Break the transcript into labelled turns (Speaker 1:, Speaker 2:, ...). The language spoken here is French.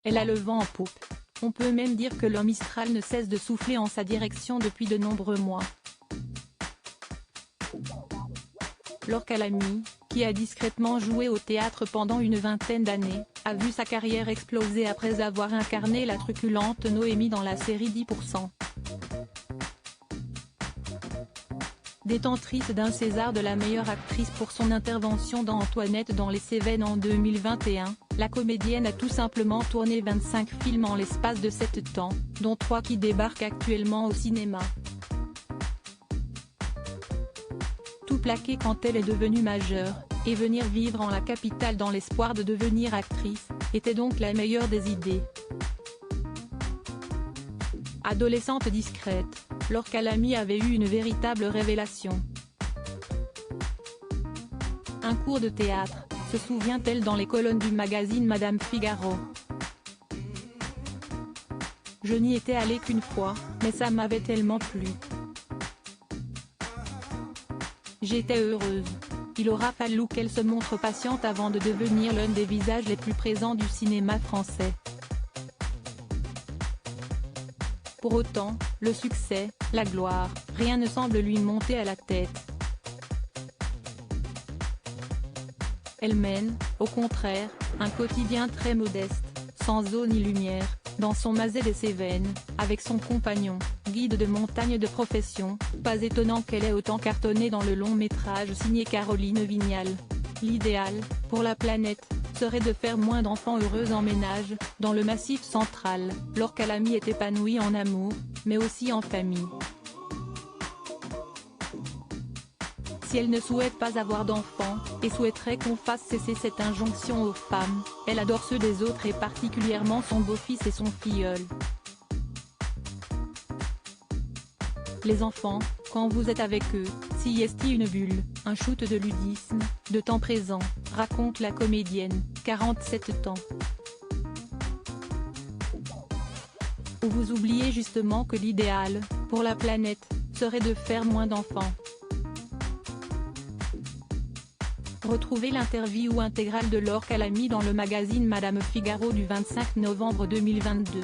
Speaker 1: Elle a le vent en poupe. On peut même dire que le Mistral ne cesse de souffler en sa direction depuis de nombreux mois. Laure Calamy, qui a discrètement joué au théâtre pendant une vingtaine d'années, a vu sa carrière exploser après avoir incarné la truculente Noémie dans la série 10%. Détentrice d'un César de la meilleure actrice pour son intervention dans Antoinette dans les Cévennes en 2021, la comédienne a tout simplement tourné 25 films en l'espace de 7 ans, dont 3 qui débarquent actuellement au cinéma. Tout plaqué quand elle est devenue majeure, et venir vivre en la capitale dans l'espoir de devenir actrice, était donc la meilleure des idées. Adolescente discrète, Laure Calamy avait eu une véritable révélation. Un cours de théâtre, se souvient-elle dans les colonnes du magazine Madame Figaro. Je n'y étais allée qu'une fois, mais ça m'avait tellement plu. J'étais heureuse. Il aura fallu qu'elle se montre patiente avant de devenir l'un des visages les plus présents du cinéma français. Pour autant, le succès, la gloire, rien ne semble lui monter à la tête. Elle mène, au contraire, un quotidien très modeste, sans eau ni lumière, dans son Mazet des Cévennes, avec son compagnon, guide de montagne de profession. Pas étonnant qu'elle ait autant cartonné dans le long métrage signé Caroline Vignal. L'idéal, pour la planète, serait de faire moins d'enfants heureux en ménage. Dans le Massif central, Laure Calamy est épanouie en amour, mais aussi en famille. Si elle ne souhaite pas avoir d'enfants, et souhaiterait qu'on fasse cesser cette injonction aux femmes, elle adore ceux des autres et particulièrement son beau-fils et son filleul. Les enfants, quand vous êtes avec eux, s'y est une bulle, un shoot de ludisme, de temps présent, raconte la comédienne, 47 ans. Ou vous oubliez justement que l'idéal, pour la planète, serait de faire moins d'enfants. Retrouvez l'interview intégrale de Laure Calamy dans le magazine Madame Figaro du 25 novembre 2022.